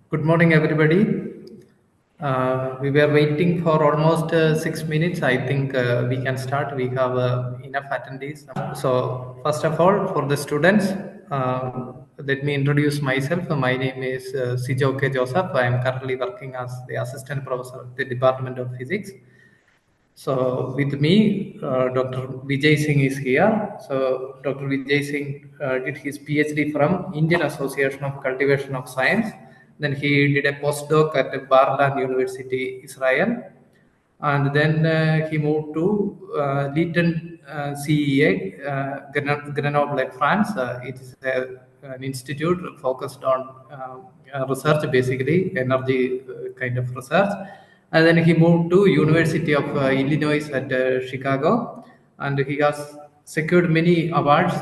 Good morning, everybody. We were waiting for almost 6 minutes. I think we can start. We have enough attendees. So, first of all, for the students, let me introduce myself. My name is Sijo K. Joseph. I am currently working as the assistant professor at the Department of Physics. So with me, Dr. Vijay Singh is here. So Dr. Vijay Singh did his PhD from Indian Association of Cultivation of Science. Then he did a postdoc at Barlan University, Israel. And then he moved to Leeton CEA, Grenoble, France. It is an institute focused on research, basically energy kind of research. And then he moved to University of Illinois at Chicago, and he has secured many awards.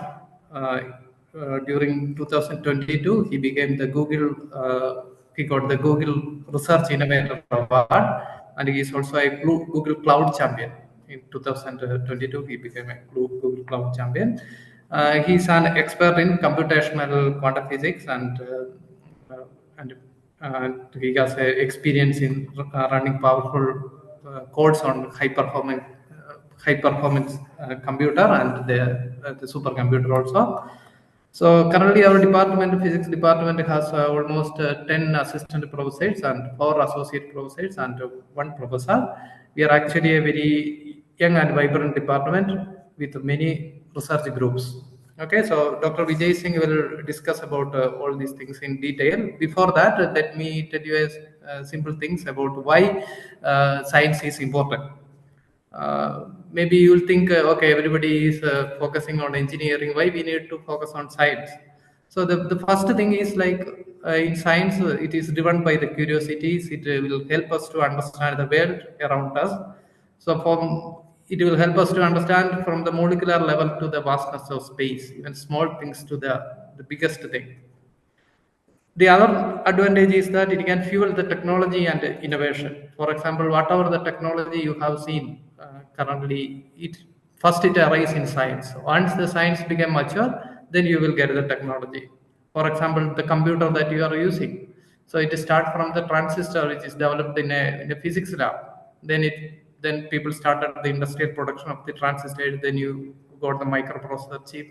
During 2022, he became the Google. He got the Google Research Innovator Award, and he is also a Google Cloud Champion. In 2022, he became a Google Cloud Champion. He's an expert in computational quantum physics and he has experience in running powerful codes on high performance computer and the supercomputer also. So currently our department, physics department, has almost 10 assistant professors and 4 associate professors and 1 professor. We are actually a very young and vibrant department with many research groups. Okay, so Dr. Vijay Singh will discuss about all these things in detail. Before that, let me tell you simple things about why science is important. Maybe you'll think, okay, everybody is focusing on engineering. Why we need to focus on science? So the first thing is like in science, it is driven by the curiosities. It will help us to understand the world around us. So from it will help us to understand from the molecular level to the vastness of space, even small things to the biggest thing. The other advantage is that it can fuel the technology and innovation. For example, whatever the technology you have seen currently, it first it arises in science. Once the science become mature, then you will get the technology. For example, the computer that you are using. So it start from the transistor, which is developed in a physics lab. Then people started the industrial production of the transistor. Then you got the microprocessor chip,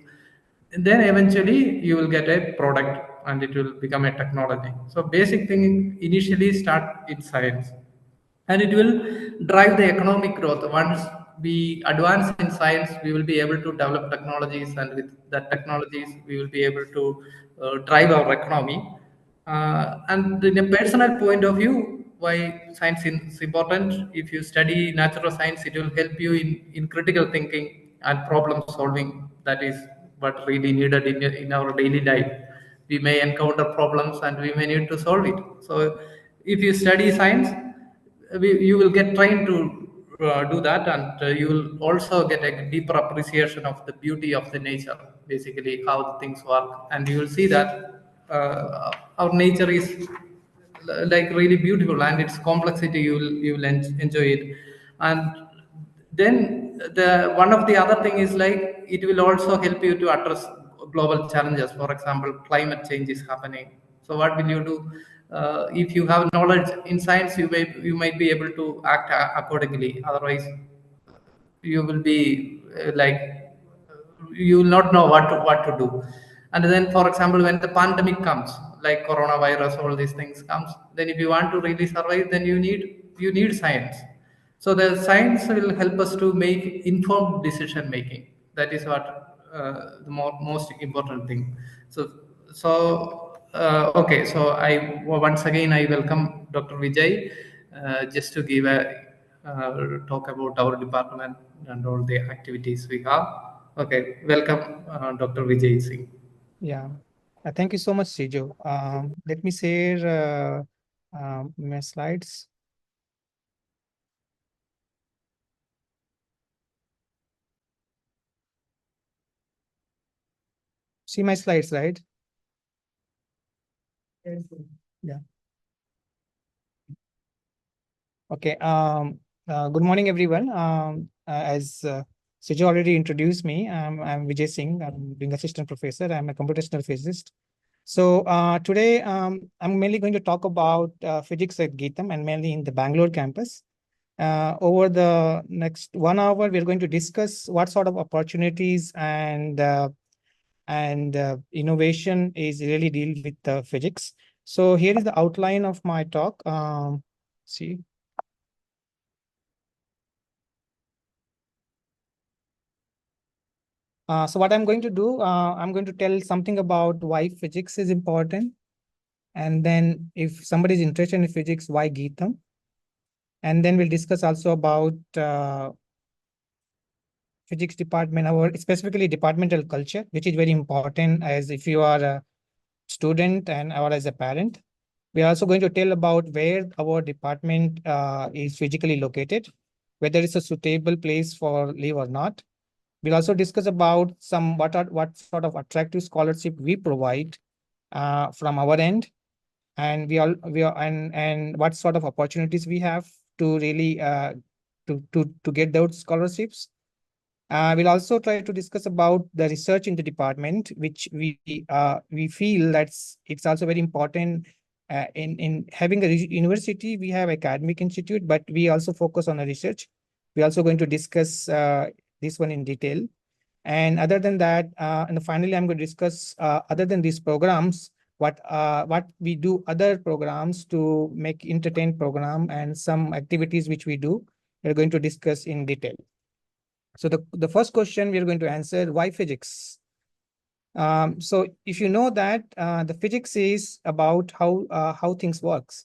and then eventually you will get a product and it will become a technology. So basic thing initially start in science, and it will drive the economic growth. Once we advance in science, we will be able to develop technologies, and with that technologies we will be able to drive our economy. And in a personal point of view, why science is important: if you study natural science, it will help you in critical thinking and problem solving. That is what really needed in our daily life. We may encounter problems and we may need to solve it. So if you study science, you will get trained to do that, and you will also get a deeper appreciation of the beauty of the nature, basically how things work. And you will see that our nature is like really beautiful, and its complexity you will enjoy it. And then the one of the other thing is like it will also help you to address global challenges. For example, climate change is happening. So what will you do? If you have knowledge in science, you might be able to act accordingly. Otherwise, you will be like you will not know what to do. And then, for example, when the pandemic comes, like coronavirus, all these things comes, then if you want to really survive, then you need science. So the science will help us to make informed decision making. That is what the most important thing. So okay, so I once again I welcome Dr. Vijay just to give a talk about our department and all the activities we have. Okay, welcome, Dr. Vijay Singh. Yeah, thank you so much, Sijo. Let me share my slides. See my slides, right? Yeah. Okay. Good morning, everyone. As Sijo already introduced me, I'm Vijay Singh. I'm being assistant professor. I'm a computational physicist So today, I'm mainly going to talk about physics at GITAM and mainly in the Bangalore campus. Over the next 1 hour, we're going to discuss what sort of opportunities and innovation is really deal with physics. So here is the outline of my talk. See. So what I'm going to do, I'm going to tell something about why physics is important. And then if somebody is interested in physics, why GITAM? And then we'll discuss also about physics department, our specifically departmental culture, which is very important as if you are a student and or as a parent. We're also going to tell about where our department is physically located, whether it's a suitable place for live or not. We'll also discuss about what sort of attractive scholarship we provide from our end, and and what sort of opportunities we have to really to get those scholarships. We'll also try to discuss about the research in the department, which we feel it's also very important. In having a university, we have academic institute, but we also focus on the research. We're also going to discuss this one in detail. And other than that, and finally, I'm going to discuss other than these programs, what we do other programs to make entertain program and some activities which we do. We're going to discuss in detail. So the first question we are going to answer, why physics? So if you know that the physics is about how things works,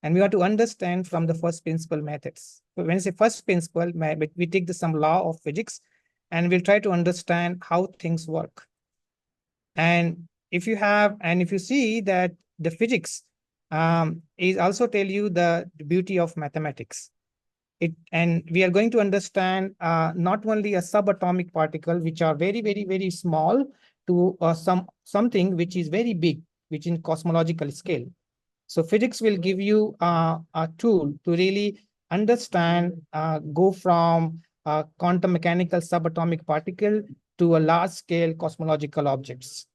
and we want to understand from the first principle methods. So when I say first principle, we take some law of physics, and we'll try to understand how things work. And if you see that the physics is also tell you the beauty of mathematics. And we are going to understand not only a subatomic particle, which are very, very, very small, to something which is very big, which in cosmological scale. So physics will give you a tool to really understand, go from quantum mechanical subatomic particle to a large scale cosmological objects.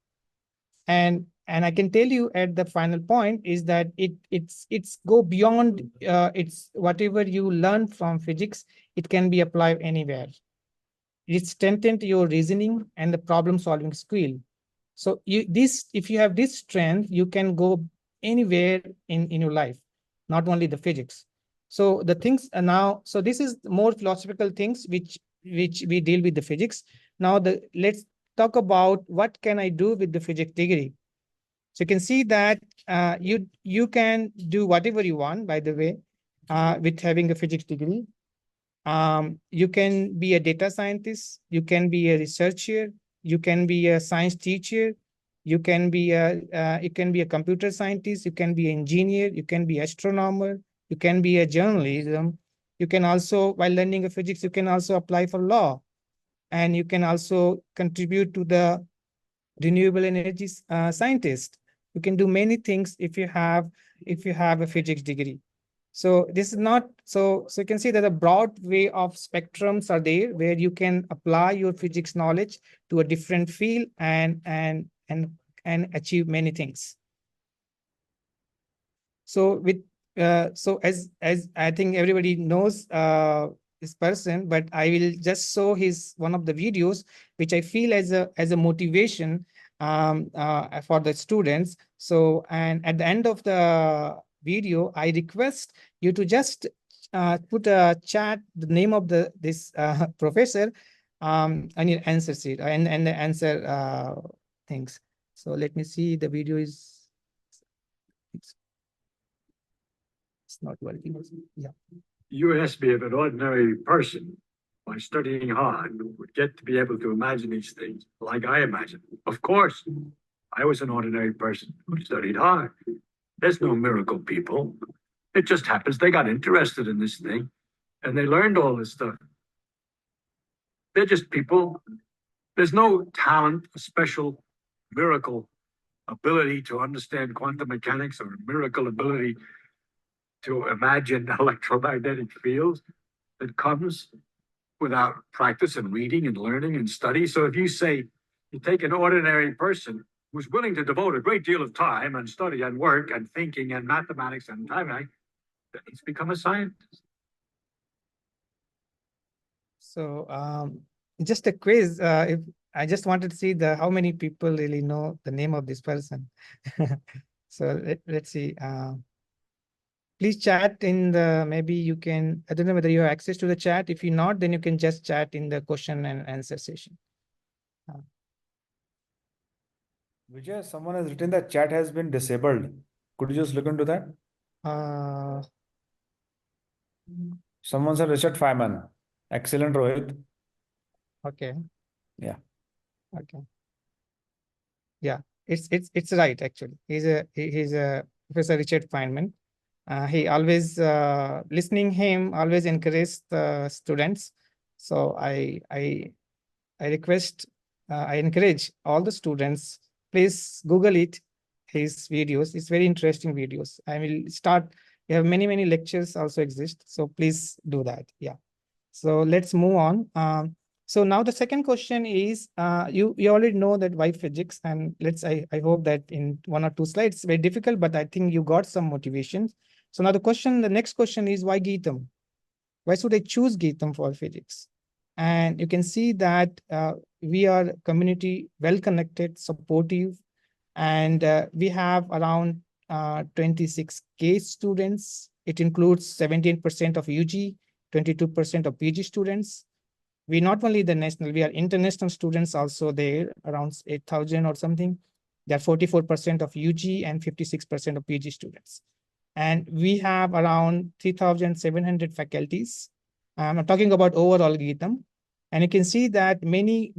And I can tell you at the final point is that it's go beyond it's whatever you learn from physics, it can be applied anywhere. It strengthened your reasoning and the problem solving skill. So if you have this strength, you can go anywhere in your life, not only the physics. So the things are now, so this is more philosophical things which we deal with the physics. Now let's talk about what can I do with the physics degree. So you can see that you can do whatever you want, by the way, with having a physics degree. You can be a data scientist, you can be a researcher, you can be a science teacher, you can be a computer scientist, you can be an engineer, you can be astronomer, you can be a journalism. You can also, while learning a physics, you can also apply for law, and you can also contribute to the renewable energy scientist. You can do many things if you have a physics degree. So this is not so you can see that a broad way of spectrums are there where you can apply your physics knowledge to a different field and achieve many things. So as I think everybody knows this person, but I will just show his one of the videos which I feel as a motivation for the students. So, and at the end of the video, I request you to just put a chat the name of this professor and your answer sheet and the answer things. So let me see, the video is it's not working. Yeah. You asked me if an ordinary person, by studying hard, would get to be able to imagine these things like I imagine. Of course, I was an ordinary person who studied hard. There's no miracle people. It just happens they got interested in this thing and they learned all this stuff. They're just people. There's no talent, a special miracle ability to understand quantum mechanics or a miracle ability to imagine electromagnetic fields that comes without practice and reading and learning and study. So if you say you take an ordinary person who's willing to devote a great deal of time and study and work and thinking and mathematics and time, then he's become a scientist. So just a quiz. If I just wanted to see how many people really know the name of this person. So let's see. Please chat in the, maybe you can, I don't know whether you have access to the chat. If you not, then you can just chat in the question and answer session. Vijay, someone has written that chat has been disabled. Could you just look into that? Someone said Richard Feynman. Excellent, Rohit. Okay. Yeah. Okay. Yeah, it's right actually. He's a Professor Richard Feynman. He always listening him always encourage the students. So I request I encourage all the students, please Google it, his videos. It's very interesting videos. I will start. We have many lectures also exist. So please do that. Yeah. So let's move on. So now the second question is, you already know that why physics, and I hope that in 1 or 2 slides, it's very difficult, but I think you got some motivation. So now the next question is why GITAM? Why should I choose GITAM for physics? And you can see that we are community well-connected, supportive, and we have around 26K students. It includes 17% of UG, 22% of PG students. We not only the national, we are international students also there, around 8,000 or something. There are 44% of UG and 56% of PG students. And we have around 3,700 faculties. I'm talking about overall GITAM. And you can see that many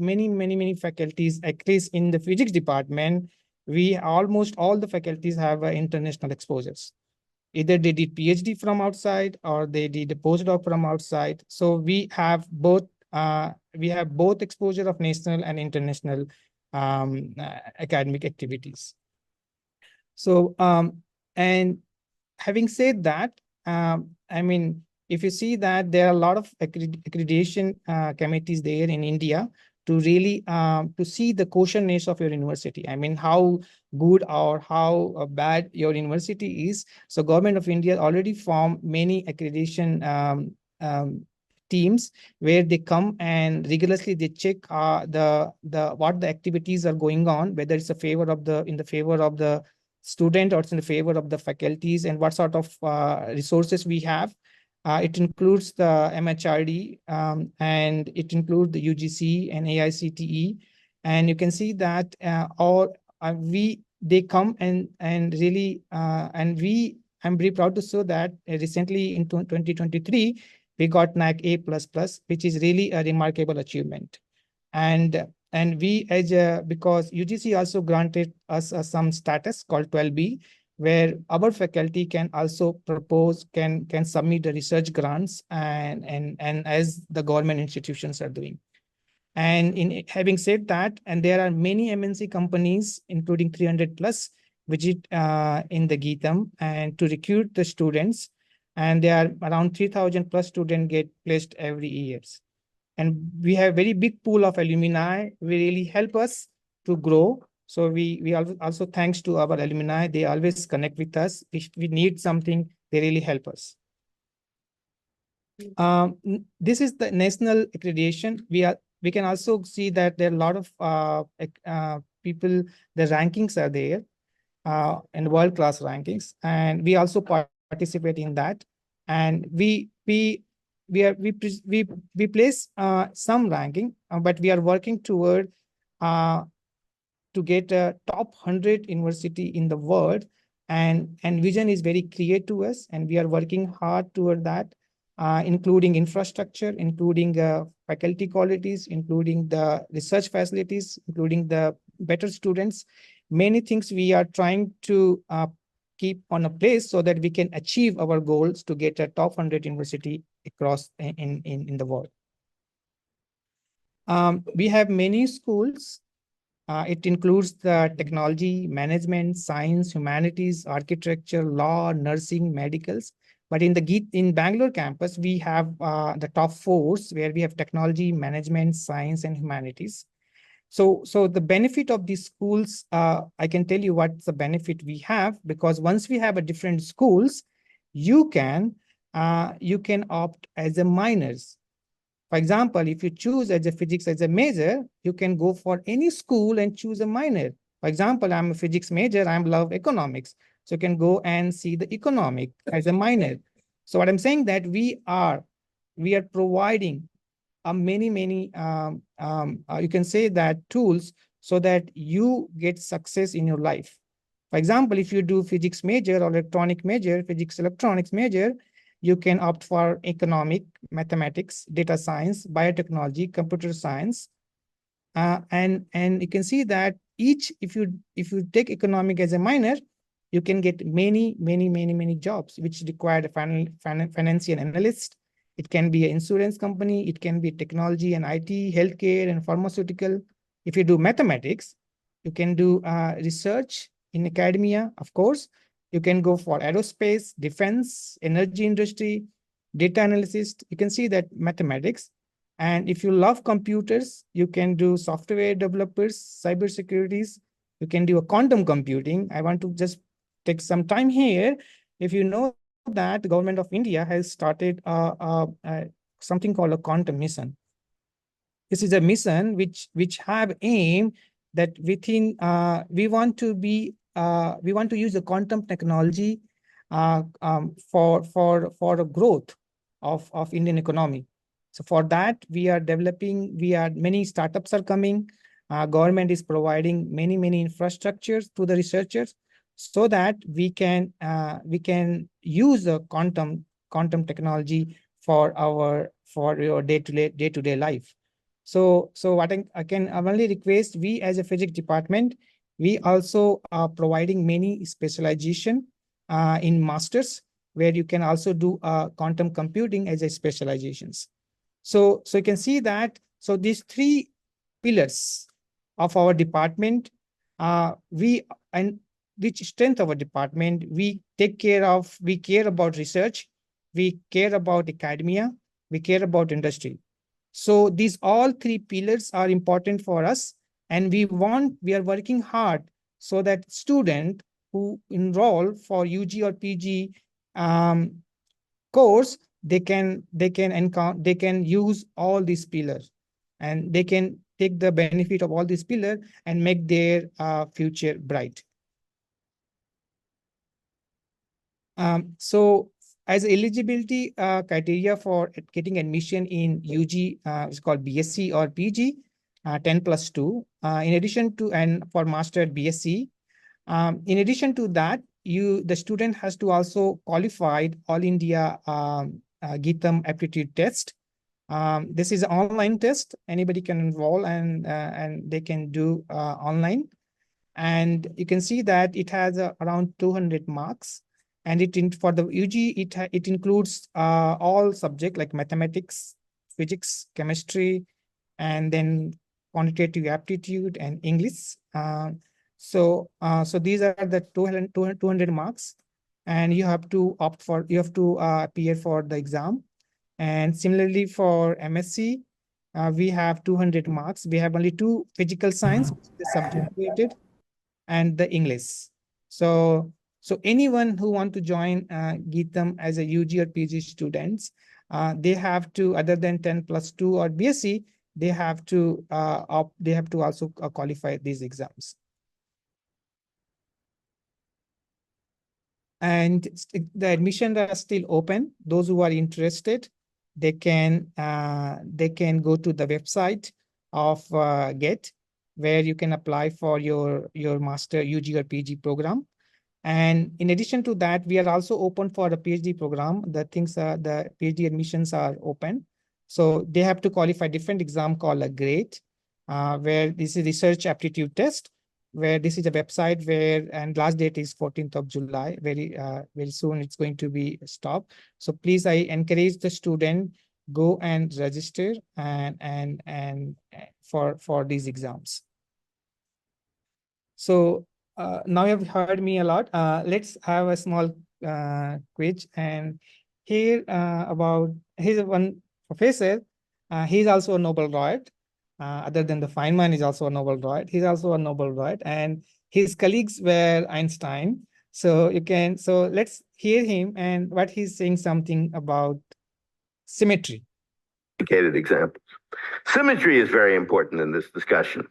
faculties, at least in the physics department, almost all the faculties have international exposures. Either they did PhD from outside or they did a postdoc from outside. So we have both exposure of national and international academic activities. So and having said that, I mean, if you see that there are a lot of accreditation committees there in India to really to see the quotientness of your university. I mean, how good or how bad your university is. So Government of India already formed many accreditation teams where they come and rigorously they check what the activities are going on, whether it's in favor of the student or it's in the favor of the faculties, and what sort of resources we have. It includes the MHRD and it includes the UGC and AICTE. And you can see that they come and really, I'm very proud to show that recently in 2023, we got NAC A++, which is really a remarkable achievement. And we because UGC also granted us some status called 12B, where our faculty can also propose, can submit the research grants and as the government institutions are doing. And in having said that, and there are many MNC companies, including 300 plus, visit in the GITAM and to recruit the students. And there are around 3,000 plus students get placed every year. And we have very big pool of alumni. We really help us to grow. So we also thanks to our alumni, they always connect with us. If we need something, they really help us. This is the national accreditation. We can also see that there are a lot of people, the rankings are there and world-class rankings. And we also participate in that. And we place some ranking, but we are working toward to get a top 100 university in the world. And vision is very clear to us, and we are working hard toward that, including infrastructure, including faculty qualities, including the research facilities, including the better students. Many things we are trying to keep on a place so that we can achieve our goals to get a top 100 university across in the world. We have many schools. It includes the technology, management, science, humanities, architecture, law, nursing, medicals. But in Bangalore campus, we have the top 4s where we have technology, management, science, and humanities. So the benefit of these schools, I can tell you what's the benefit we have, because once we have a different schools, you can opt as a minors. For example, if you choose as a physics as a major, you can go for any school and choose a minor. For example, I'm a physics major, I love economics. So you can go and see the economic as a minor. So what I'm saying that we are providing many, you can say that tools so that you get success in your life. For example, if you do physics major or electronic major, physics electronics major, you can opt for economic, mathematics, data science, biotechnology, computer science. And you can see that each, if you take economic as a minor, you can get many jobs which require a financial analyst. It can be an insurance company, it can be technology and IT, healthcare and pharmaceutical. If you do mathematics, you can do research in academia, of course. You can go for aerospace, defense, energy industry, data analyst. You can see that mathematics. And if you love computers, you can do software developers, cybersecurities. You can do a quantum computing. I want to just take some time here. If you know that the government of India has started something called a quantum mission. This is a mission which have aim that within we want to use the quantum technology for a growth of Indian economy. So for that, we are developing, many startups are coming. Government is providing many infrastructures to the researchers so that we can use the quantum technology for your day-to-day life. So what I can only request, we as a physics department, we also are providing many specialization in masters, where you can also do quantum computing as a specializations. So you can see that, so these three pillars of our department, which strength our department, we care about research, we care about academia, we care about industry. So these all three pillars are important for us, and we are working hard so that student who enroll for UG or PG course, they can use all these pillars, and they can take the benefit of all these pillars and make their future bright. So as eligibility criteria for getting admission in UG, it's called BSc or PG, 10+2. In addition to, and for master BSc, in addition to that, the student has to also qualified All India GITAM aptitude test. This is an online test. Anybody can enroll and they can do online. And you can see that it has around 200 marks. And for the UG, it includes all subjects like mathematics, physics, chemistry, and then quantitative aptitude and English. So these are the 200 marks, and you have to appear for the exam. And similarly for MSc, we have 200 marks. We have only 2 physical science, the subject weighted, and the English. So anyone who want to join GITAM as a UG or PG students, they have to, other than 10+2 or BSc, they have to also qualify these exams. And the admissions are still open. Those who are interested, they can go to the website of GET, where you can apply for your master UG or PG program. And in addition to that, we are also open for the PhD program. The PhD admissions are open. So they have to qualify different exam called a GRADE, where this is research aptitude test, where this is a website and last date is 14th of July. Very soon it's going to be stopped. So please, I encourage the student, go and register and for these exams. So now you've heard me a lot. Let's have a small quiz. And here's one professor. He's also a Nobel laureate. other than the Feynman is also a Nobel laureate. He's also a Nobel laureate, and his colleagues were Einstein. So let's hear him and what he's saying something about symmetry. Examples. Symmetry is very important in this discussion.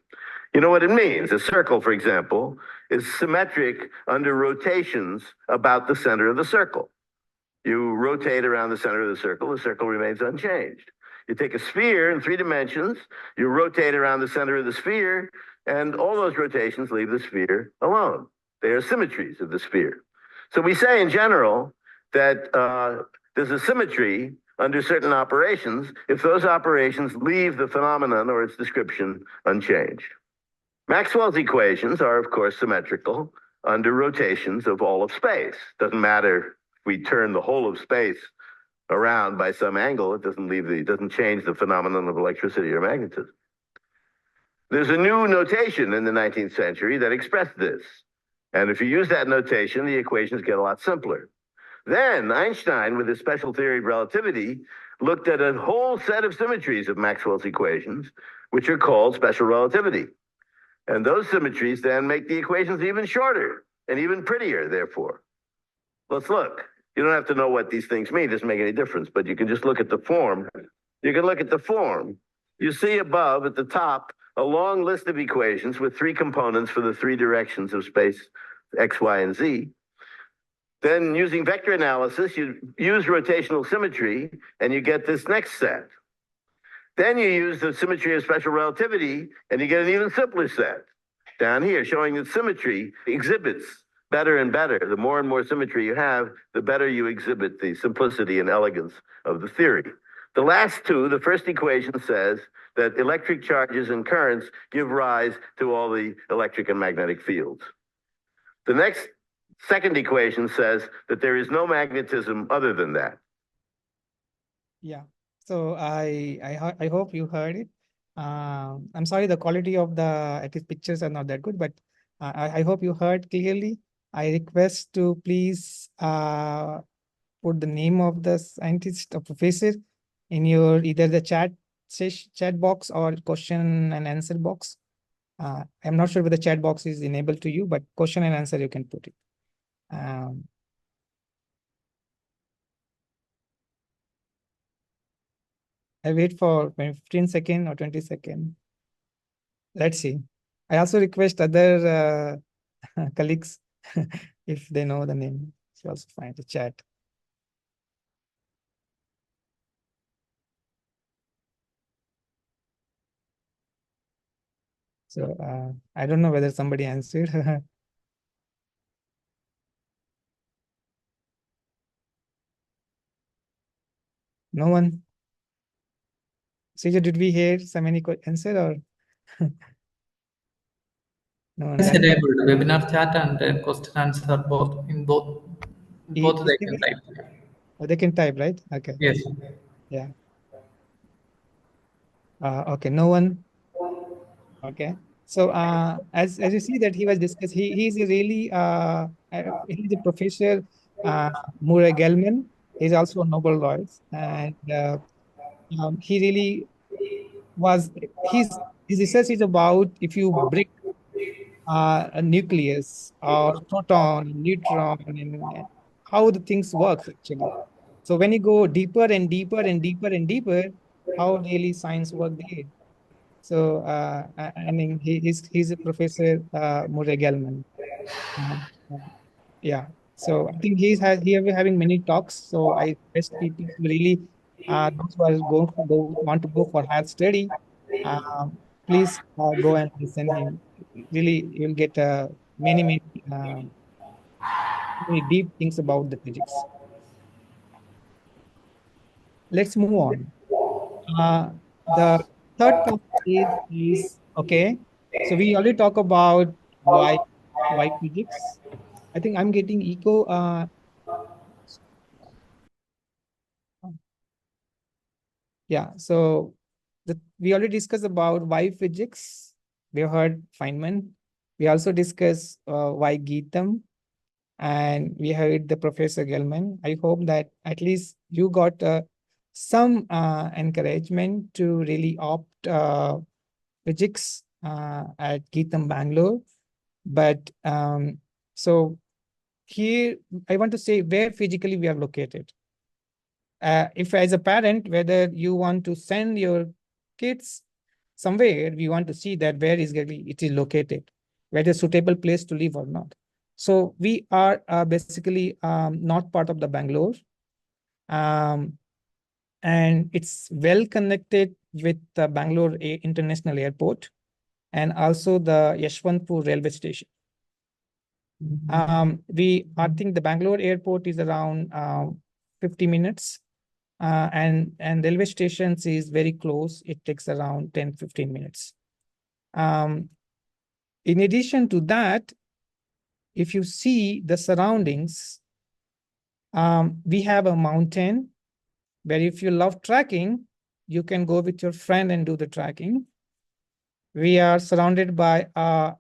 You know what it means? A circle, for example, is symmetric under rotations about the center of the circle. You rotate around the center of the circle remains unchanged. You take a sphere in 3 dimensions, you rotate around the center of the sphere, and all those rotations leave the sphere alone. They are symmetries of the sphere. So we say in general that there's a symmetry under certain operations if those operations leave the phenomenon or its description unchanged. Maxwell's equations are, of course, symmetrical under rotations of all of space. Doesn't matter if we turn the whole of space around by some angle, it doesn't change the phenomenon of electricity or magnetism. There's a new notation in the 19th century that expressed this. And if you use that notation, the equations get a lot simpler. Then Einstein, with his special theory of relativity, looked at a whole set of symmetries of Maxwell's equations, which are called special relativity. And those symmetries then make the equations even shorter and even prettier, therefore. Let's look. You don't have to know what these things mean. It doesn't make any difference, but you can just look at the form. You can look at the form. You see above at the top a long list of equations with 3 components for the 3 directions of space, x, y, and z. Then using vector analysis, you use rotational symmetry and you get this next set. Then you use the symmetry of special relativity and you get an even simpler set down here showing that symmetry exhibits better and better. The more and more symmetry you have, the better you exhibit the simplicity and elegance of the theory. The last 2, the first equation says that electric charges and currents give rise to all the electric and magnetic fields. The next second equation says that there is no magnetism other than that. Yeah. So I hope you heard it. I'm sorry, the quality of the pictures are not that good, but I hope you heard clearly. I request to please put the name of the scientist or professor in your either the chat box or question and answer box. I'm not sure whether the chat box is enabled to you, but question and answer you can put it. I wait for 15 seconds or 20 seconds. Let's see. I also request other colleagues if they know the name, to also find the chat. So I don't know whether somebody answered. No one. Sija, did we hear so many answer or no one? It's enabled webinar chat and question answer both they can type. Oh, they can type, right? Okay. Yes. Yeah. Okay. No one. Okay. So as you see that he was discussed, he's a really he's a professor, Murray Gell-Mann. He's also a Nobel laureate, and he really was his research is about if you break a nucleus or proton, neutron, and how the things work actually. So when you go deeper and deeper and deeper and deeper, how really science work there. So I mean he's a professor Murray Gell-Mann. Yeah. So I think he will having many talks. So I best people to really those who are want to go for higher study, please go and listen him. Really, you'll get many many deep things about the physics. Let's move on. The third topic is okay. So we already talk about why physics. I think I'm getting echo. Yeah, so we already discussed about why physics. We heard Feynman. We also discussed why GITAM, and we heard the Professor Gell-Mann. I hope that at least you got some encouragement to really opt physics at GITAM Bangalore. But so here I want to say where physically we are located. If as a parent, whether you want to send your kids somewhere, we want to see that where is it is located, whether suitable place to live or not. So we are basically not part of the Bangalore. And it's well connected with the Bangalore International Airport and also the Yeshwantpur railway station. I think the Bangalore airport is around 50 minutes and railway stations is very close. It takes around 10-15 minutes. In addition to that, if you see the surroundings, we have a mountain where if you love trekking, you can go with your friend and do the trekking. We are surrounded by a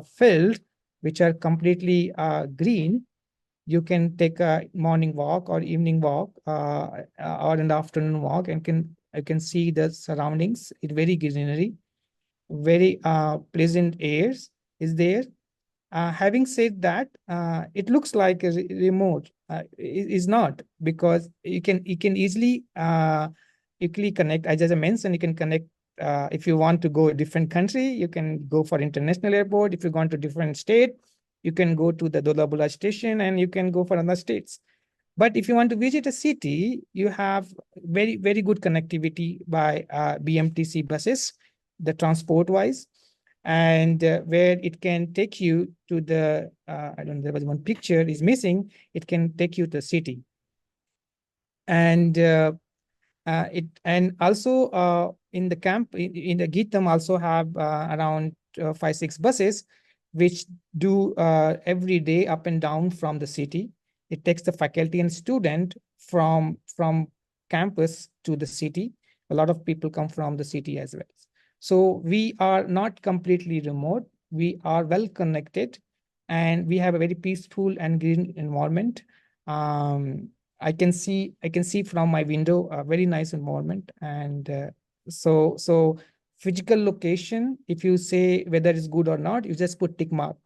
field which are completely green. You can take a morning walk or evening walk or an afternoon walk and you can see the surroundings. It's very greenery, very pleasant airs is there. Having said that, it looks like a remote. It is not, because you can easily connect. As I mentioned, you can connect. If you want to go a different country, you can go for international airport. If you go to different state, you can go to the Dolabula station and you can go for other states. But if you want to visit a city, you have very, very good connectivity by BMTC buses, the transport wise, and where it can take you to the, I don't know, there was one picture is missing, it can take you to the city. And also in the camp, in the GITAM also have around 5-6 buses, which do every day up and down from the city. It takes the faculty and student from campus to the city. A lot of people come from the city as well. So we are not completely remote. We are well connected, and we have a very peaceful and green environment. I can see from my window a very nice environment, and so physical location, if you say whether it's good or not, you just put tick mark.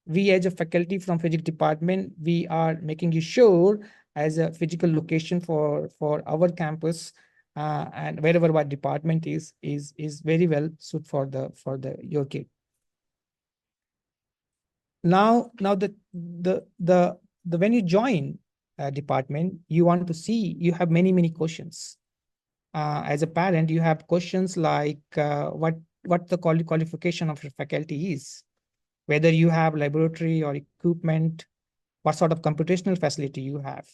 We as a faculty from physics department, we are making you sure as a physical location for our campus, and wherever what department is very well suited for your kid. Now the when you join a department, you want to see, you have many questions. As a parent, you have questions like what the qualification of your faculty is, whether you have laboratory or equipment, what sort of computational facility you have.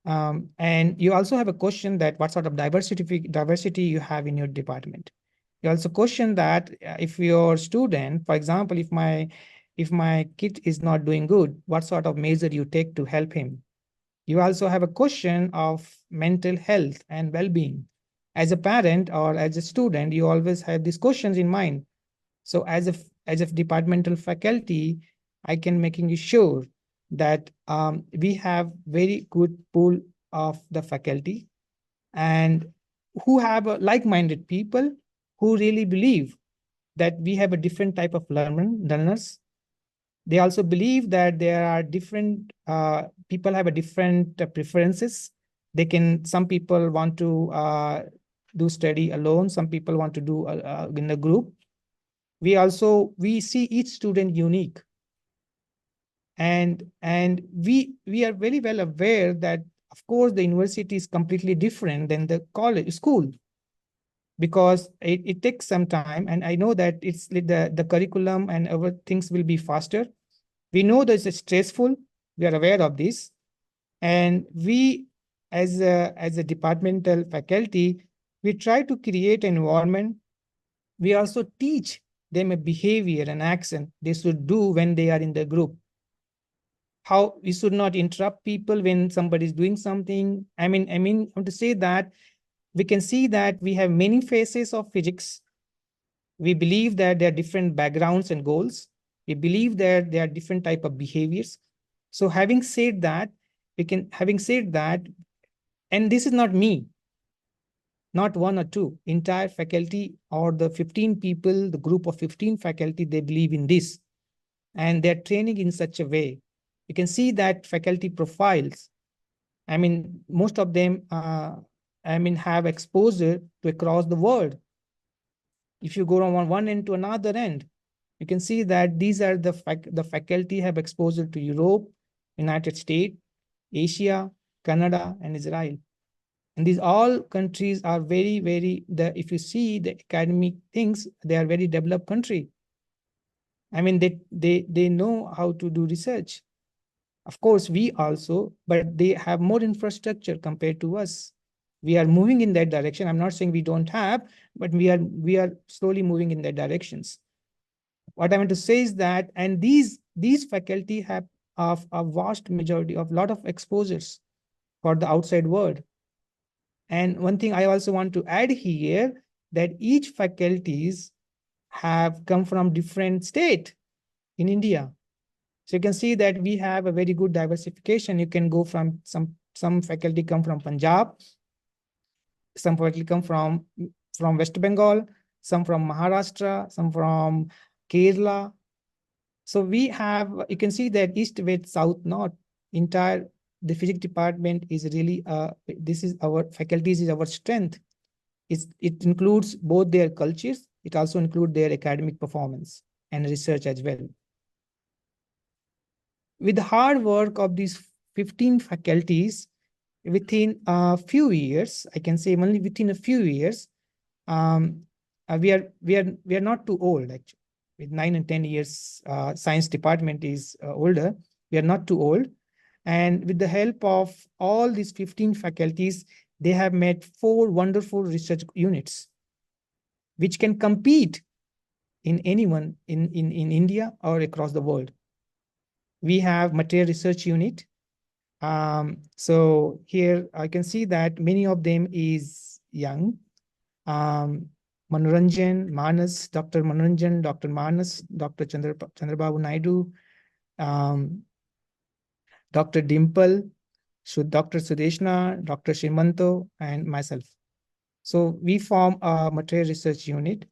And you also have a question that what sort of diversity you have in your department. You also question that if your student, for example, if my kid is not doing good, what sort of measure you take to help him. You also have a question of mental health and well-being. As a parent or as a student, you always have these questions in mind. So as a departmental faculty, I can making you sure that we have very good pool of the faculty and who have like-minded people who really believe that we have a different type of learners. They also believe that there are different people have a different preferences. Some people want to do study alone. Some people want to do in a group. We see each student unique. And we are very well aware that, of course, the university is completely different than the school, because it takes some time. And I know that it's the curriculum and other things will be faster. We know that it's stressful. We are aware of this. And we, as a departmental faculty, we try to create an environment. We also teach them a behavior and action they should do when they are in the group. How we should not interrupt people when somebody is doing something. I mean, I want to say that we can see that we have many phases of physics. We believe that there are different backgrounds and goals. We believe that there are different type of behaviors. So having said that, and this is not me. not one or two, entire faculty or the 15 people, the group of 15 faculty, they believe in this. And they're training in such a way. You can see that faculty profiles. I mean, most of them, have exposure to across the world. If you go from one end to another end, you can see that these are the faculty have exposure to Europe, United States, Asia, Canada, and Israel. And these all countries are very, very, if you see the academic things, they are very developed country. I mean, they know how to do research. Of course, we also, but they have more infrastructure compared to us. We are moving in that direction. I'm not saying we don't have, but we are slowly moving in that directions. What I want to say is that, and these faculty have of a vast majority of lot of exposures for the outside world. And one thing I also want to add here, that each faculties have come from different state in India. So you can see that we have a very good diversification. You can go from some faculty come from Punjab, some faculty come from West Bengal, some from Maharashtra, some from Kerala. So we have, you can see that east, west, south, north, entire, the physics department is really, this is our faculties is our strength. It includes both their cultures. It also includes their academic performance and research as well. With the hard work of these 15 faculties, within a few years, I can say only within a few years, we are not too old actually. With 9 and 10 years, science department is older. We are not too old. And with the help of all these 15 faculties, they have made 4 wonderful research units, which can compete in anyone in India or across the world. We have material research unit. So here I can see that many of them is young. Manoranjan, Manas, Dr. Manoranjan, Dr. Manas, Dr. Chandrababu Naidu, Dr. Dimple, Dr. Sudeshna, Dr. Shimanto, and myself. So we form a material research unit.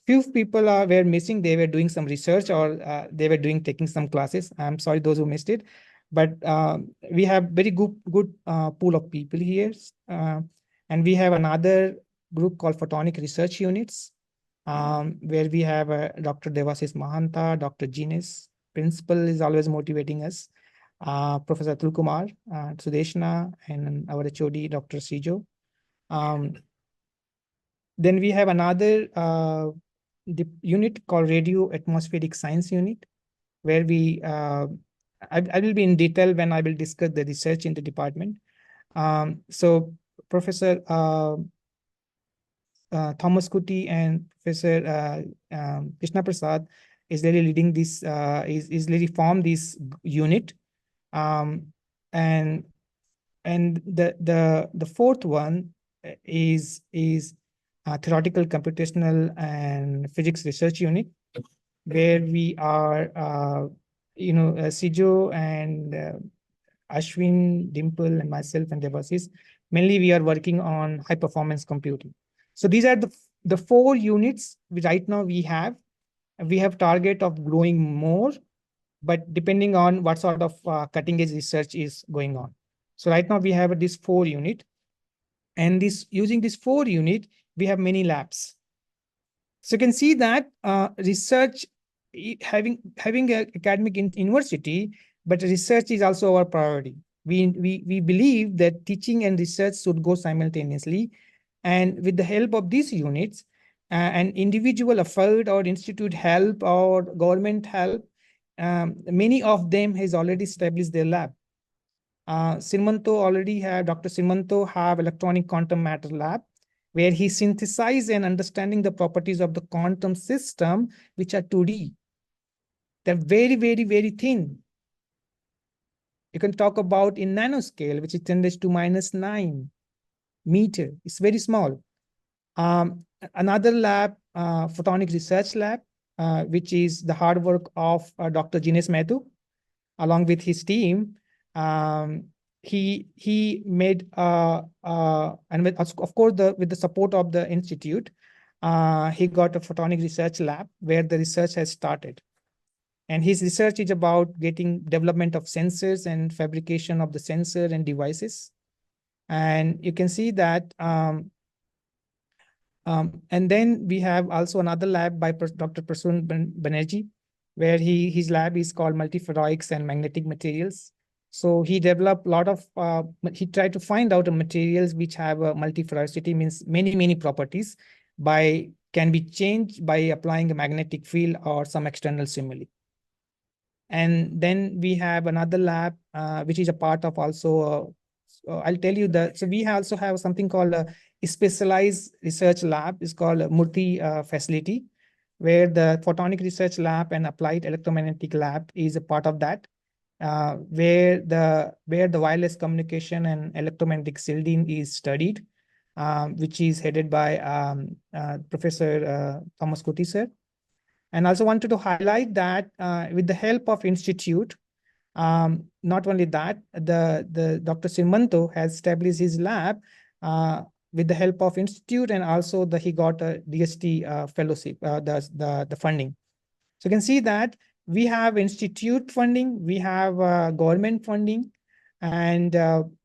Few people were missing. They were doing some research or they were taking some classes. I'm sorry, those who missed it. But we have very good pool of people here. And we have another group called Photonic Research Units, where we have Dr. Devasis Mahanta, Dr. Gines. Principal is always motivating us. Professor Atul Kumar, Sudeshna, and our HOD, Dr. Sijo. Then we have another the unit called Radio Atmospheric Science Unit, where we, I will be in detail when I will discuss the research in the department. So Professor Thomas Kuti and Professor Krishna Prasad is really leading this, is really formed this unit. And the fourth one is theoretical computational and physics research unit, where we are Sijo and Ashwin, Dimple, and myself and Devasis. Mainly we are working on high performance computing. So these are the 4 units right now we have. We have target of growing more, but depending on what sort of cutting edge research is going on. So right now we have this 4 unit, and using this 4 unit, we have many labs. So you can see that research, having an academic university, but research is also our priority. We believe that teaching and research should go simultaneously. And with the help of these units, an individual effort or institute help or government help, many of them has already established their lab. Simanto already have, Dr. Simanto have electronic quantum matter lab, where he synthesizes and understanding the properties of the quantum system, which are 2D. They're very, very, very thin. You can talk about in nanoscale, which is 10⁻⁹ meter. It's very small. Another lab, photonic research lab, which is the hard work of Dr. Gines Metu, along with his team. he made and of course with the support of the institute, he got a photonic research lab where the research has started. And his research is about getting development of sensors and fabrication of the sensor and devices. And you can see that. And then we have also another lab by Dr. Prasoon Banerjee, where his lab is called multiferroics and magnetic materials. So he developed a lot of, he tried to find out the materials which have a multiferrocity, means many properties, can be changed by applying a magnetic field or some external stimuli. And then we have another lab, which is a part of also, I'll tell you that. So we also have something called a specialized research lab. It's called a Murthy facility, where the photonic research lab and applied electromagnetic lab is a part of that, where the wireless communication and electromagnetic shielding is studied, which is headed by Professor Thomas Kuti sir. And also wanted to highlight that with the help of institute, not only that, the Dr. Simanto has established his lab with the help of institute, and also he got a DST fellowship, the funding. So you can see that we have institute funding, we have government funding, and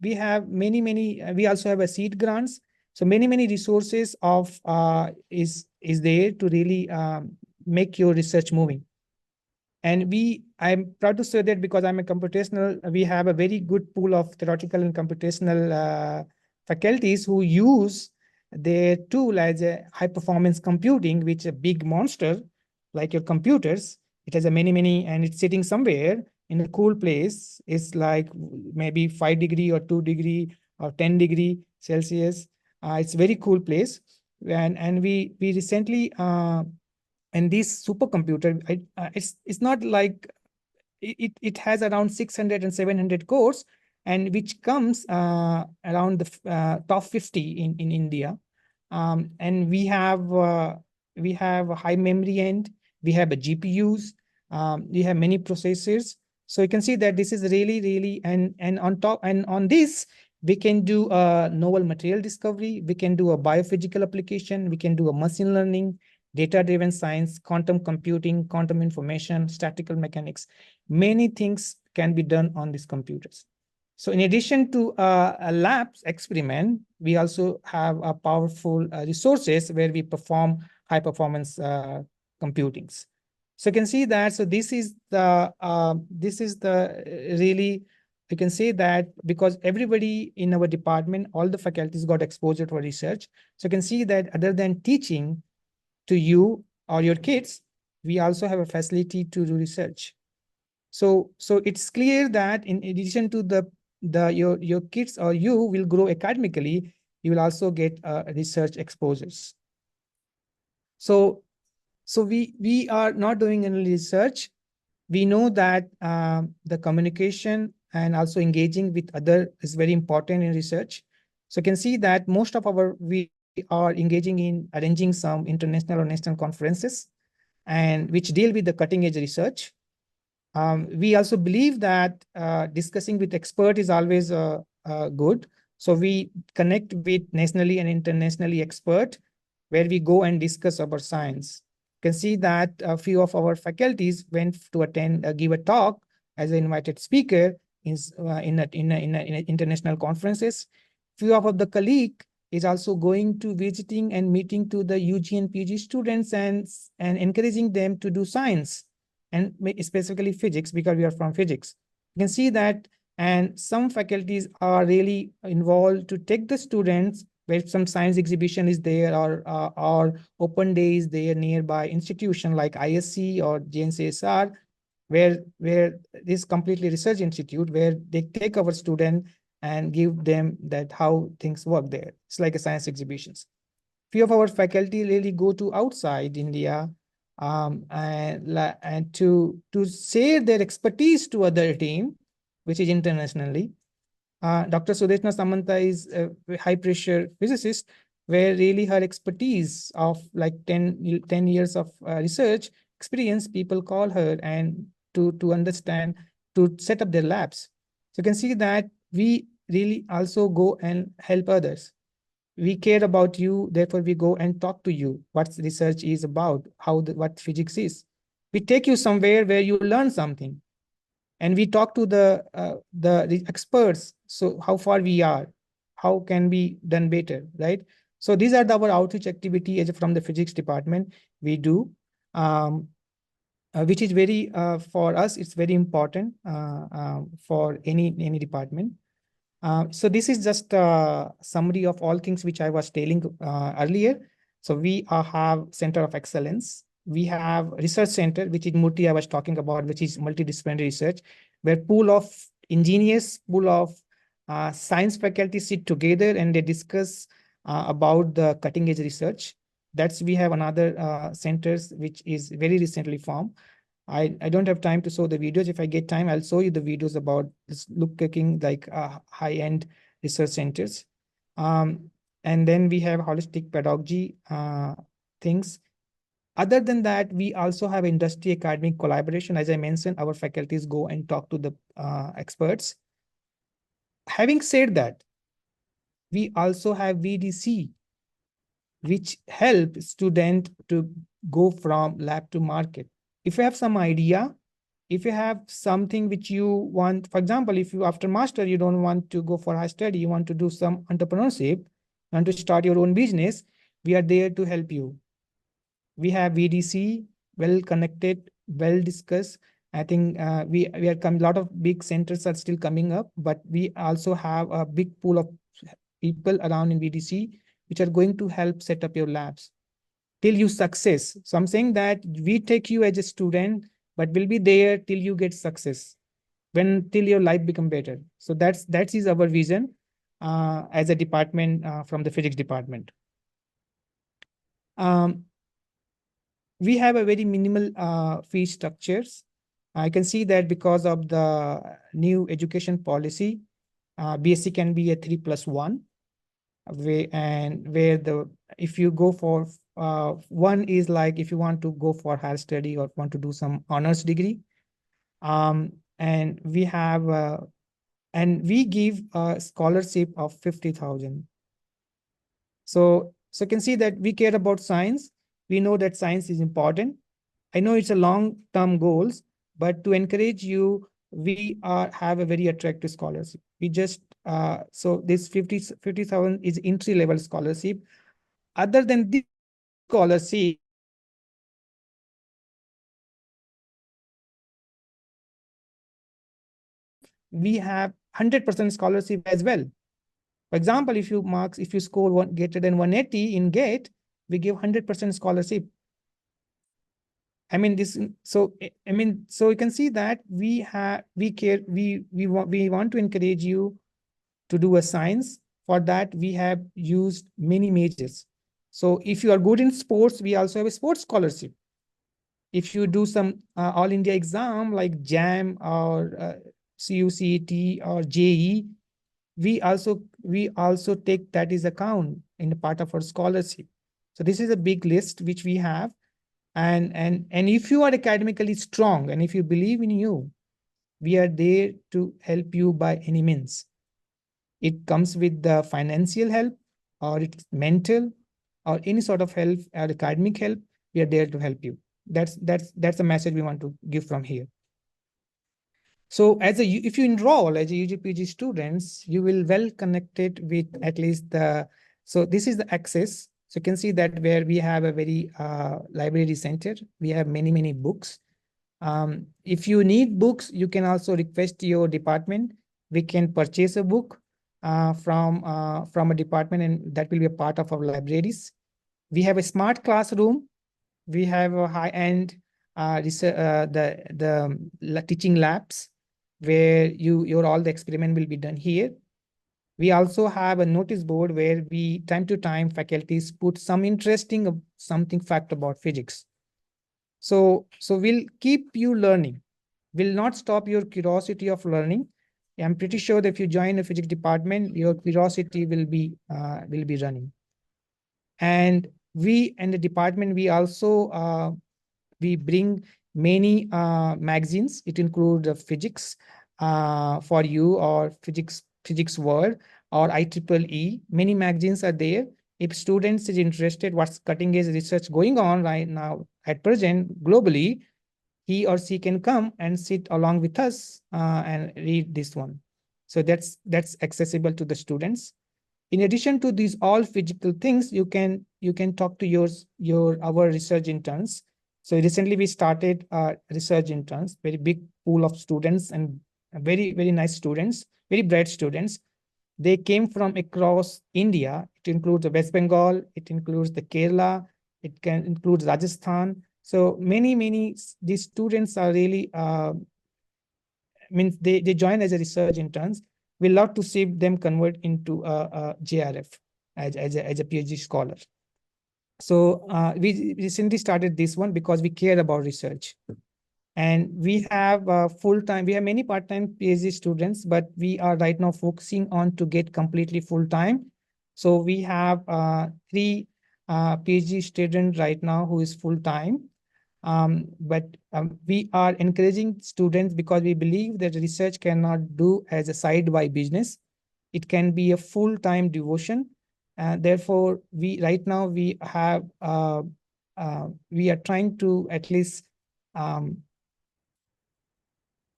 we have many, we also have a seed grants. So many resources of is there to really make your research moving. And I'm proud to say that because I'm a computational, we have a very good pool of theoretical and computational faculties who use their tool as a high performance computing, which is a big monster like your computers. It has a many, and it's sitting somewhere in a cool place. It's like maybe 5 degree or 2 degree or 10 degree Celsius. It's a very cool place. And we recently, and this supercomputer, it's not like, it has around 600 and 700 cores, and which comes around the top 50 in India. And we have a high memory end, we have a GPUs, we have many processors. So you can see that this is really, and on top, and on this, we can do a novel material discovery, we can do a biophysical application, we can do a machine learning, data-driven science, quantum computing, quantum information, statistical mechanics. Many things can be done on these computers. So in addition to a labs experiment, we also have a powerful resources where we perform high performance computings. So you can see that, so this is the really, you can say that because everybody in our department, all the faculties got exposure for research. So you can see that other than teaching to you or your kids, we also have a facility to do research. So it's clear that in addition to your kids or you will grow academically, you will also get research exposures. So we are not doing any research. We know that the communication and also engaging with other is very important in research. So you can see that most of we are engaging in arranging some international or national conferences, and which deal with the cutting edge research. We also believe that discussing with expert is always good. So we connect with nationally and internationally expert, where we go and discuss our science. You can see that a few of our faculties went to attend, give a talk as an invited speaker in international conferences. Few of the colleague is also going to visiting and meeting to the UG and PG students and encouraging them to do science, and specifically physics, because we are from physics. You can see that, and some faculties are really involved to take the students where some science exhibition is there, or open day is there nearby institution like ISC or JNCSR, where this completely research institute, where they take our student and give them that how things work there. It's like a science exhibitions. Few of our faculty really go to outside India and to share their expertise to other team, which is internationally. Dr. Sudeshna Samanta is a high pressure physicist, where really her expertise of like 10 years of research experience, people call her and to understand, to set up their labs. So you can see that we really also go and help others. We care about you, therefore we go and talk to you what research is about, what physics is. We take you somewhere where you learn something, and we talk to the experts. So how far we are, how can be done better, right? So these are our outreach activity from the physics department we do, which is very for us it's very important for any department. So this is just a summary of all things which I was telling earlier. So we have Center of Excellence. We have Research Center, which is Murti I was talking about, which is multidisciplinary research, where pool of engineers, pool of science faculty sit together and they discuss about the cutting edge research. We have another centers which is very recently formed. I don't have time to show the videos. If I get time, I'll show you the videos about this look cooking, like high-end research centers. And then we have holistic pedagogy things. Other than that, we also have industry academic collaboration. As I mentioned, our faculties go and talk to the experts. Having said that, we also have VDC, which help student to go from lab to market. If you have some idea, if you have something which you want, for example, if you after master, you don't want to go for high study, you want to do some entrepreneurship and to start your own business, we are there to help you. We have VDC, well connected, well discussed. I think we are coming, a lot of big centers are still coming up, but we also have a big pool of people around in VDC, which are going to help set up your labs till you success. So I'm saying that we take you as a student, but we'll be there till you get success, till your life become better. So that is our vision as a department from the physics department. We have a very minimal fee structures. I can see that because of the new education policy, BSc can be a 3+1. If you go for one is like if you want to go for higher study or want to do some honors degree, and we have and we give a scholarship of 50,000. So you can see that we care about science. We know that science is important. I know it's a long-term goals, but to encourage you, we have a very attractive scholarship. We just so this 50,000 is entry-level scholarship. Other than this scholarship, we have 100% scholarship as well. For example, if you score greater than 180 in GATE, we give 100% scholarship. I mean so you can see that we want to encourage you to do a science. For that, we have used many majors. So if you are good in sports, we also have a sports scholarship. If you do some all India exam like JAM or CUCET or JE, we also take that as account in the part of our scholarship. So this is a big list which we have. And if you are academically strong and if you believe in you, we are there to help you by any means. It comes with the financial help or it's mental or any sort of help or academic help. We are there to help you. That's the message we want to give from here. So if you enroll as a UGPG students, you will well connected with at least so this is the access. So you can see that where we have a very library center, we have many books. If you need books, you can also request your department. We can purchase a book from a department, and that will be a part of our libraries. We have a smart classroom. We have a high-end the teaching labs where all the experiment will be done here. We also have a notice board where we time to time faculties put some interesting something fact about physics. So we'll keep you learning. Will not stop your curiosity of learning. I'm pretty sure that if you join a physics department, your curiosity will be running. And we in the department, we also we bring many magazines. It includes physics for you or physics physics world or IEEE. Many magazines are there. If students is interested, what's cutting edge research going on right now at present globally, he or she can come and sit along with us and read this one. So that's accessible to the students. In addition to these all physical things, you can talk to our research interns. So recently we started research interns, very big pool of students and very nice students, very bright students. They came from across India. It includes the West Bengal, it includes the Kerala, it can include Rajasthan. So many these students are really means they join as a research interns. We love to see them convert into a JRF as a PhD scholar. So we recently started this one because we care about research. And we have full-time, we have many part-time PhD students, but we are right now focusing on to get completely full-time. So we have 3 PhD students right now who is full-time. But we are encouraging students because we believe that research cannot do as a side by business. It can be a full-time devotion. Therefore, right now we have we are trying to at least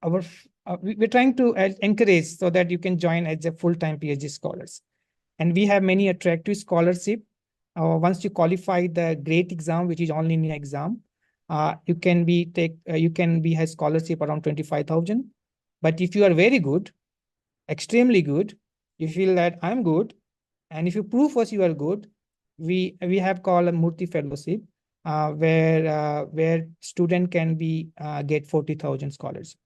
we're trying to encourage so that you can join as a full-time PhD scholars. And we have many attractive scholarship. Once you qualify the GRADE exam, which is only an exam, you can be has scholarship around 25,000. But if you are very good, extremely good, you feel that I'm good, and if you prove us you are good, we have called a Murthy Fellowship, where student can be get 40,000 scholars.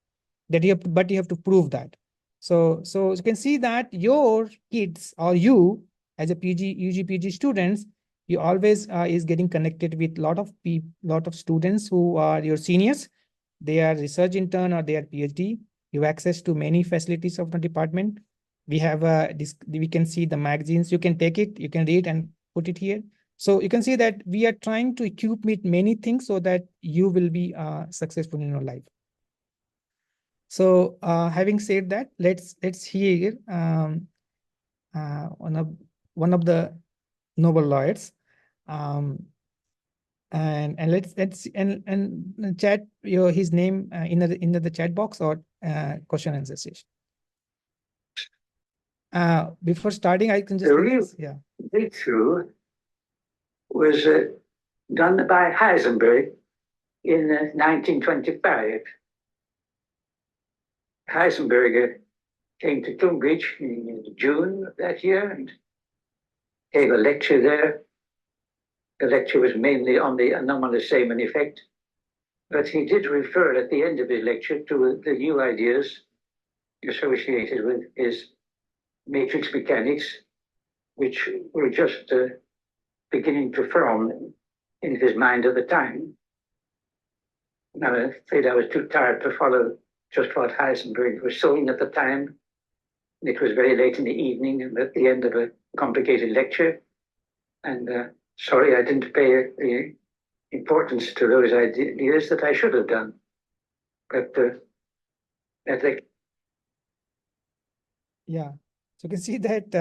But you have to prove that. So you can see that your kids or you as a UG PG students, you always is getting connected with lot of students who are your seniors. They are research intern or they are PhD. You have access to many facilities of the department. We have we can see the magazines. You can take it, you can read and put it here. So you can see that we are trying to equip with many things so that you will be successful in your life. So having said that, let's hear one of the Nobel laureates, and let's chat his name in the chat box or question answer session. Before starting, I can just The real yeah. breakthrough was done by Heisenberg in 1925. Heisenberg came to Cambridge in June of that year and gave a lecture there. The lecture was mainly on the anomalous Feynman effect, but he did refer at the end of his lecture to the new ideas associated with his matrix mechanics, which were just beginning to form in his mind at the time. And I'm afraid I was too tired to follow just what Heisenberg was saying at the time. It was very late in the evening and at the end of a complicated lecture. And sorry, I didn't pay the importance to those ideas that I should have done. But Yeah. So you can see that.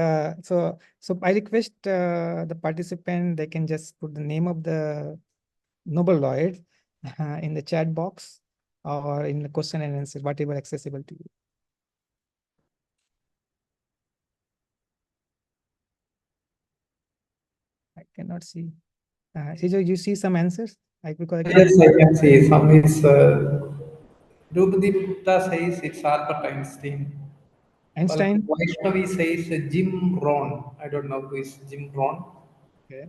So I request the participant, they can just put the name of the Nobel laureate in the chat box or in the question and answer, whatever accessible to you. I cannot see. Sijo, you see some answers? Because Yes, I can see. Some is Rupdipta says it's Albert Einstein. Well, Einstein. Vaishnavi says Jim Rohn. I don't know who is Jim Rohn. Okay.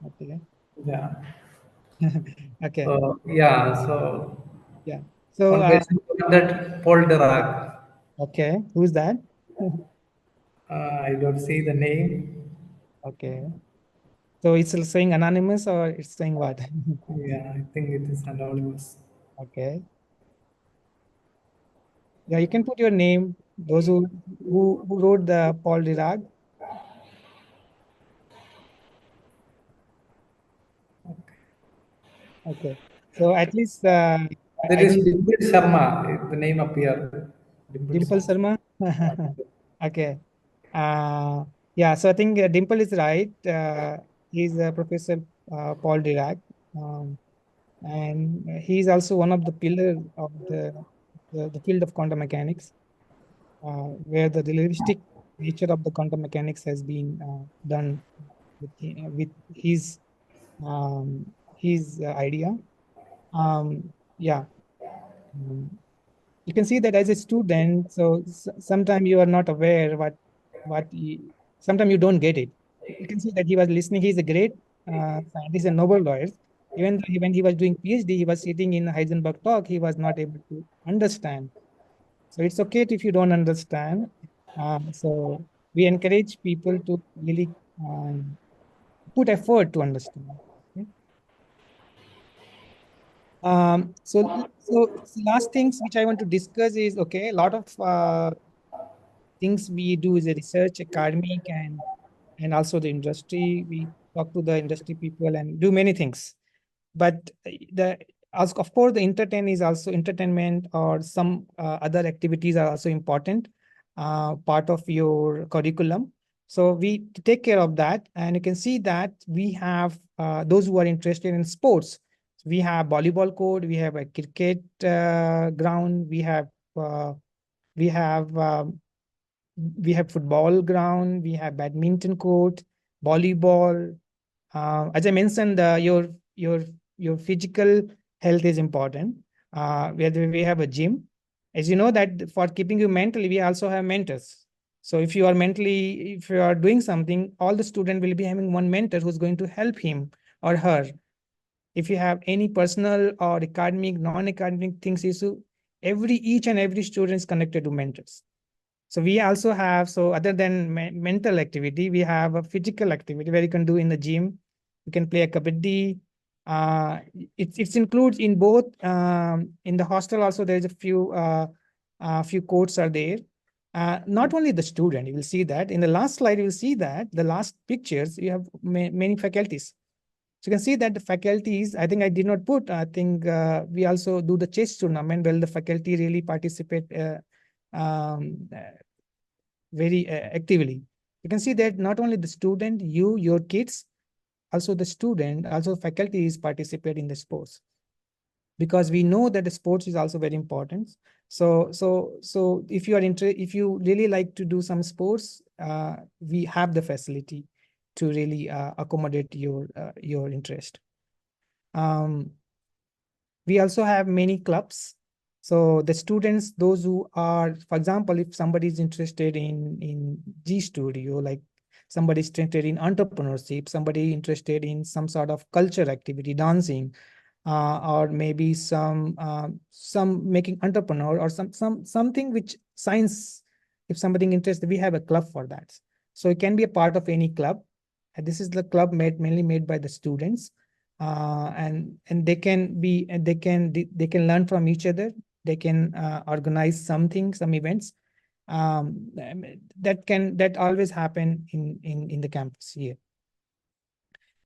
Okay. Yeah. Okay. So yeah. So Yeah. So one person that Paul Dirac. okay, who's that? I don't see the name. Okay. So it's saying anonymous or it's saying what? Yeah, I think it is anonymous. Okay. Yeah, you can put your name. Those who wrote the Paul Dirac. Okay. So at least There I is don't Dimple Sharma. The name appear. Dimple Dimple Sharma. Sharma. Okay. Yeah, so I think Dimple is right. He's Professor Paul Dirac, and he's also one of the pillars of the field of quantum mechanics, where the relativistic nature of the quantum mechanics has been done with his idea. Yeah. Um, you can see that as a student, so sometimes you are not aware sometimes you don't get it. You can see that he was listening. He's a great scientist and Nobel laureate. Even though when he was doing PhD, he was sitting in Heisenberg talk, he was not able to understand. So it's okay if you don't understand. So we encourage people to really put effort to understand. Okay? So last things which I want to discuss is, okay, a lot of things we do is a research, academic, and also the industry. We talk to the industry people and do many things. But the as of course the entertainment or some other activities are also important part of your curriculum. So we take care of that, and you can see that we have those who are interested in sports. We have volleyball court, we have a cricket ground, uh, we have um, we have football ground, we have badminton court, volleyball. As I mentioned, your physical health is important. Whether we have a gym, as you know that for keeping you mentally, we also have mentors. So if you are doing something, all the student will be having one mentor who's going to help him or her. If you have any personal or academic, non-academic things issue, each and every student is connected to mentors. So we also have, so other than mental activity, we have a physical activity where you can do in the gym. You can play a kabaddi. It's includes in both. In the hostel also, there's a few courts are there. Not only the student, you will see that in the last slide, you will see that the last pictures, you have many faculties. So you can see that the faculties, I think I did not put, I think we also do the chess tournament where the faculty really participate very actively. You can see that not only the student, your kids, also the student, also faculties participate in the sports, because we know that the sports is also very important. So if you are if you really like to do some sports, we have the facility to really accommodate your interest. Um, we also have many clubs. So the students, those who are, for example, if somebody is interested in G Studio, like somebody is interested in entrepreneurship, somebody interested in some sort of culture activity, dancing, or maybe some making entrepreneur or something which science. If somebody interested, we have a club for that. So it can be a part of any club. And this is the club mainly made by the students, and they can be and they can learn from each other. They can organize some events that always happen in the campus here.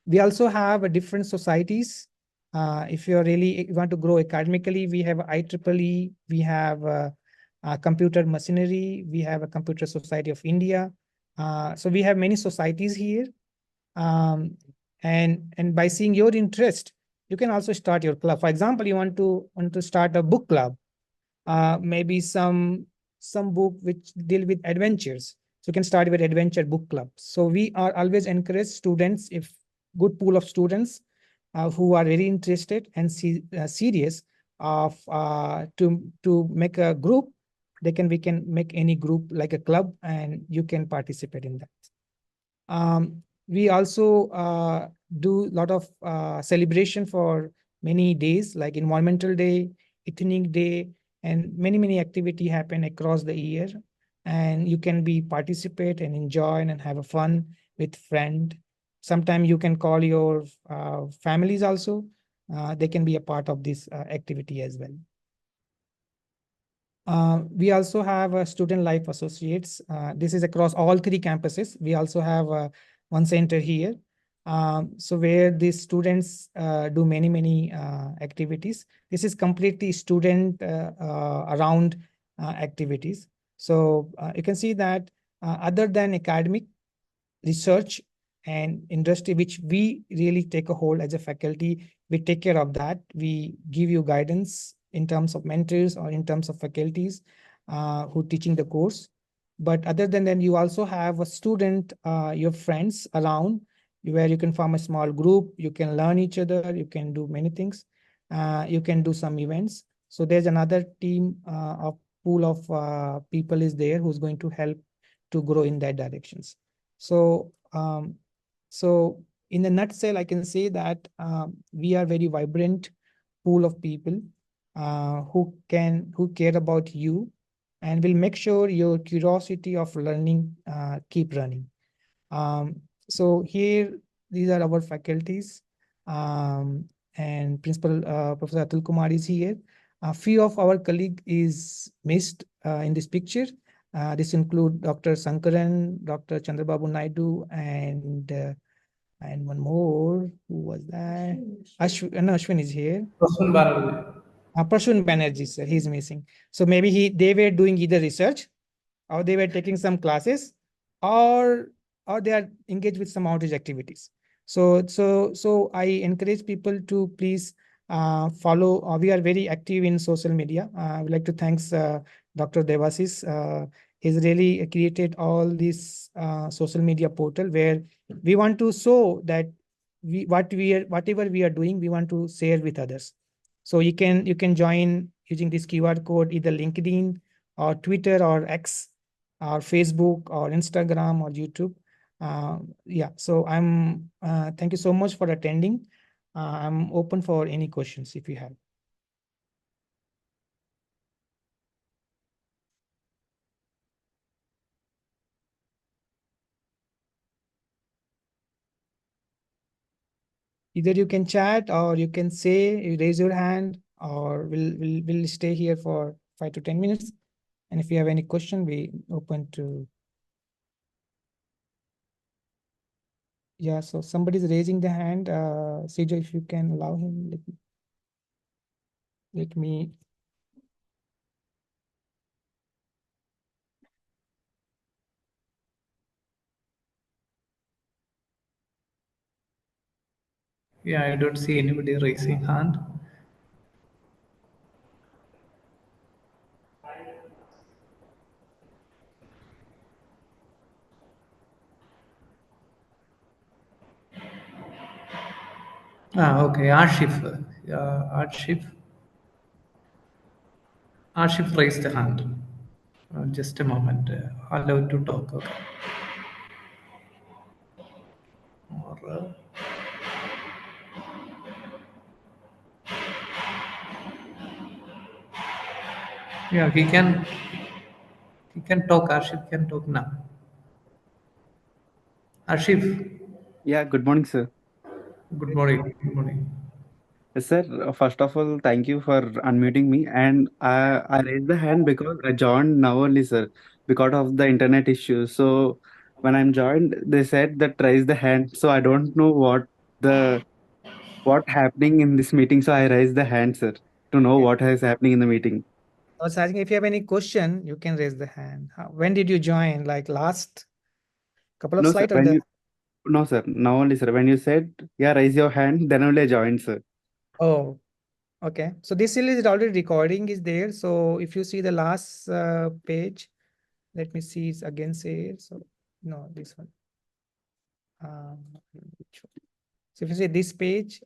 We also have different societies. If you really want to grow academically, we have IEEE, we have computer machinery, we have a Computer Society of India. So we have many societies here. And by seeing your interest, you can also start your club. For example, you want to start a book club, maybe some book which deal with adventures. So you can start with adventure book club. So we are always encourage students, if good pool of students who are very interested and serious of to make a group, we can make any group like a club, and you can participate in that. We also do a lot of celebration for many days, like Environmental Day, Ethnic Day, and many activity happen across the year. And you can be participate and enjoy and have a fun with friend. Sometimes you can call your families also. They can be a part of this activity as well. We also have student life associates. This is across all three campuses. We also have one center here. So where the students do many activities. This is completely student around activities. So you can see that other than academic, research and industry, which we really take a hold as a faculty. We take care of that. We give you guidance in terms of mentors or in terms of faculties who teaching the course. But other than that, you also have a student, your friends around where you can form a small group, you can learn each other, you can do many things, you can do some events. So there's another team of pool of people is there who's going to help to grow in that directions. So, so in a nutshell, I can say that we are very vibrant pool of people who care about you, and will make sure your curiosity of learning keep running. So here, these are our faculties, and Principal Professor Atul Kumar is here. A few of our colleague is missed in this picture. This include Dr. Sankaran, Dr. Chandrababu Naidu, and one more. Who was that? Ashwin is here. Prashant Banerjee. Prashun Banerjee, sir, he's missing. So maybe they were doing either research, or they were taking some classes, or they are engaged with some outreach activities. So I encourage people to please follow. We are very active in social media. I would like to thanks Dr. Devasis. He's really created all this social media portal where we want to show that whatever we are doing, we want to share with others. So you can join using this QR code, either LinkedIn or Twitter or X or Facebook or Instagram or YouTube. Yeah, so I'm thank you so much for attending. I'm open for any questions if you have. Either you can chat, or you can say, you raise your hand, or we'll stay here for 5 to 10 minutes. And if you have any question, we open to. Yeah, so somebody's raising the hand. CJ, if you can allow him, let me. Yeah, I don't see anybody raising hand. Okay, Arshif. Arshif. Arshif raised the hand. Just a moment. Allowed to talk. Okay. Or, yeah, he can talk. Arshif can talk now. Arshif, Yeah, good morning, sir. good morning. Good morning. Sir, first of all, thank you for unmuting me. And I raised the hand because I joined now only, sir, because of the internet issue. So when I'm joined, they said that raise the hand. So I don't know what happening in this meeting. So I raised the hand, sir, to know Okay. what is happening in the meeting. I was asking if you have any question, you can raise the hand. When did you join? Like last couple of No, sir. slides or the? No, sir. Now only, sir. When you said, yeah, raise your hand, then only I joined, sir. Oh, okay. So this is already recording is there. So if you see the last page, let me see it's again say so. No, this one. Which one? So if you see this page,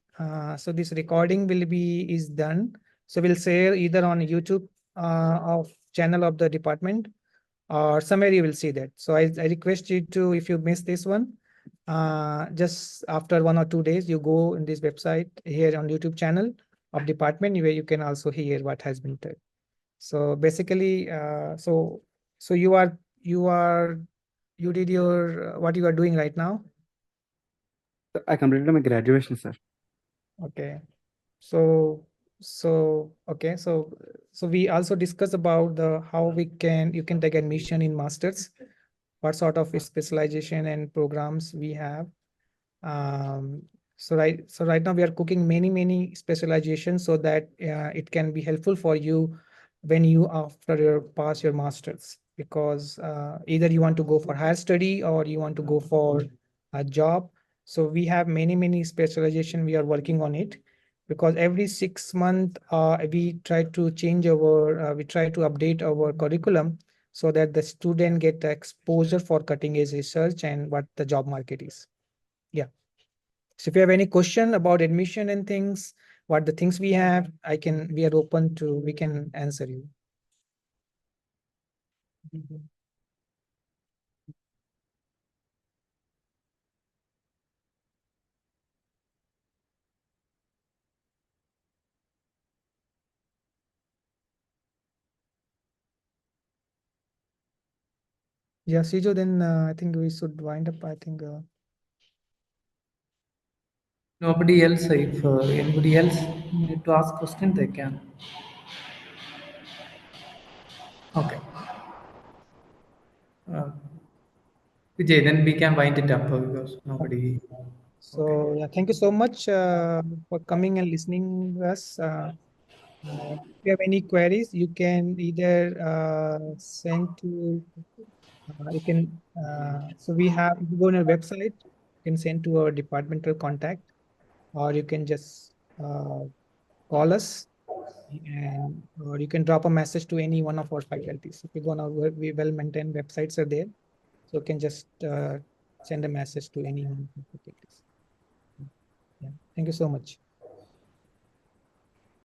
so this recording will be is done. So we'll share either on YouTube of channel of the department, or somewhere you will see that. So I request you to, if you miss this one, just after 1 or 2 days, you go in this website here on YouTube channel of department where you can also hear what has been said. So basically, so you did your what you are doing right now. I completed my graduation, sir. Okay. Okay. So we also discuss about the how you can take admission in masters, what sort of specialization and programs we have. So right now we are cooking many specializations so that it can be helpful for you when you after your pass your masters. because either you want to go for higher study or you want to go for a job. So we have many specialization. We are working on it because every 6 months we try to change our, we try to update our curriculum so that the student get the exposure for cutting edge research and what the job market is. Yeah. So if you have any question about admission and things, what the things we have, we are open to, we can answer you. Yeah, Sijo, then I think we should wind up. I think. Nobody else, if anybody else need to ask question, they can. Okay. Vijay, then we can wind it up because nobody. So yeah, thank you so much for coming and listening to us. If you have any queries, you can either send to you can so we have, if you go on our website, you can send to our departmental contact, or you can just call us, and or you can drop a message to any one of our faculties. If you go on our we well-maintained websites are there, so you can just send a message to any one of our faculties. Yeah. Thank you so much.